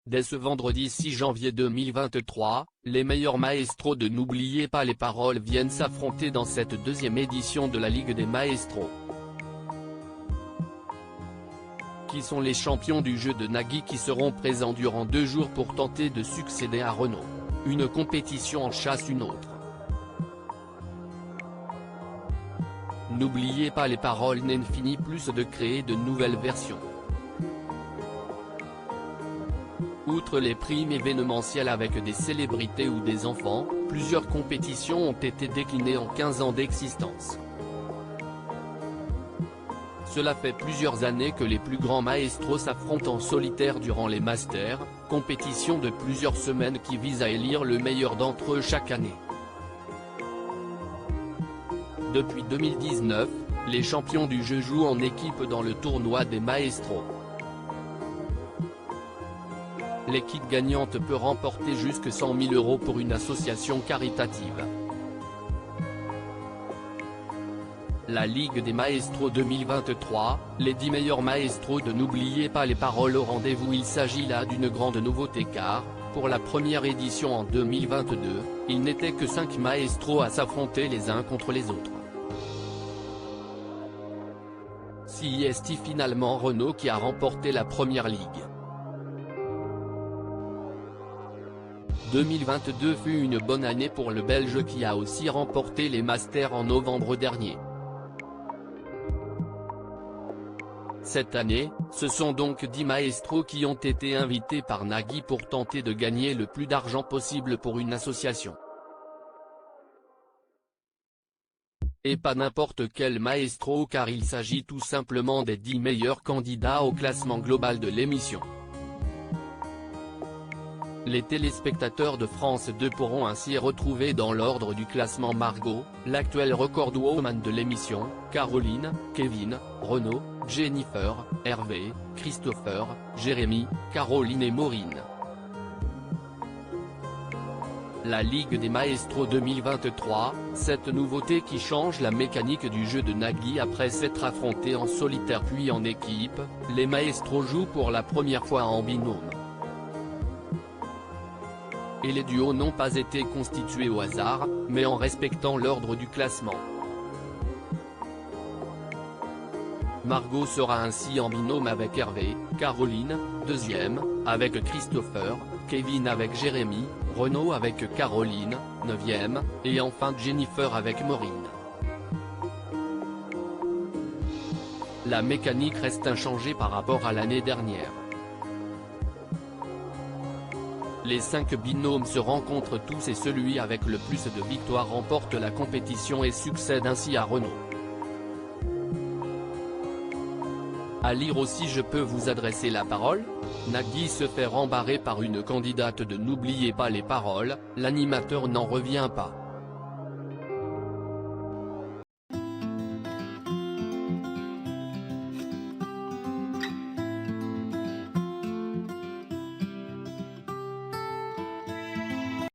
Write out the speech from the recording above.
Dès ce vendredi 6 janvier 2023, les meilleurs maestros de N'oubliez pas les paroles viennent s'affronter dans cette deuxième édition de la Ligue des Maestros. Qui sont les champions du jeu de Nagui qui seront présents durant 2 jours pour tenter de succéder à Renaud. Une compétition en chasse une autre. N'oubliez pas les paroles n'en finit plus de créer de nouvelles versions. Outre les primes événementielles avec des célébrités ou des enfants, plusieurs compétitions ont été déclinées en 15 ans d'existence. Cela fait plusieurs années que les plus grands maestros s'affrontent en solitaire durant les Masters, compétition de plusieurs semaines qui vise à élire le meilleur d'entre eux chaque année. Depuis 2019, les champions du jeu jouent en équipe dans le tournoi des maestros. L'équipe gagnante peut remporter jusque 100 000 € pour une association caritative. La Ligue des Maestros 2023, les 10 meilleurs maestros de N'oubliez pas les paroles au rendez-vous. Il s'agit là d'une grande nouveauté car, pour la première édition en 2022, il n'était que 5 maestros à s'affronter les uns contre les autres. C'est finalement Renaud qui a remporté la première ligue. 2022 fut une bonne année pour le Belge qui a aussi remporté les Masters en novembre dernier. Cette année, ce sont donc 10 maestros qui ont été invités par Nagui pour tenter de gagner le plus d'argent possible pour une association. Et pas n'importe quel maestro car il s'agit tout simplement des 10 meilleurs candidats au classement global de l'émission. Les téléspectateurs de France 2 pourront ainsi retrouver dans l'ordre du classement Margot, l'actuelle recordwoman de l'émission, Caroline, Kevin, Renaud, Jennifer, Hervé, Christopher, Jérémy, Caroline et Maureen. La Ligue des Maestros 2023, cette nouveauté qui change la mécanique du jeu de Nagui après s'être affrontés en solitaire puis en équipe, les maestros jouent pour la première fois en binôme. Et les duos n'ont pas été constitués au hasard, mais en respectant l'ordre du classement. Margot sera ainsi en binôme avec Hervé, Caroline, deuxième, avec Christopher, Kevin avec Jérémy, Renaud avec Caroline, 9e, et enfin Jennifer avec Maureen. La mécanique reste inchangée par rapport à l'année dernière. Les 5 binômes se rencontrent tous et celui avec le plus de victoires remporte la compétition et succède ainsi à Renaud. À lire aussi Je peux vous adresser la parole ? Nagui se fait rembarrer par une candidate de N'oubliez pas les paroles, l'animateur n'en revient pas.